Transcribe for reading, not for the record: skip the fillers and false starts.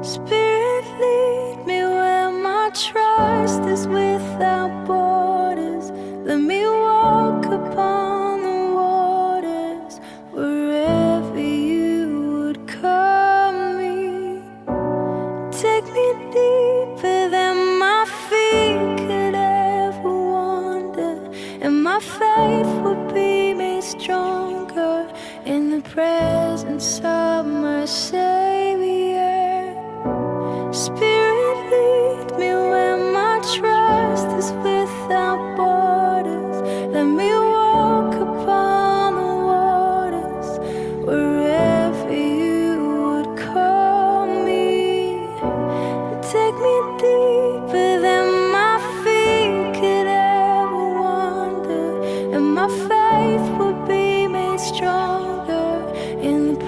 Spirit, lead me where my trust is without borders. Let me walk upon the waters wherever you would call me. Take me deeper than my feet could ever wander, and my faith will be made stronger in the presence of myself.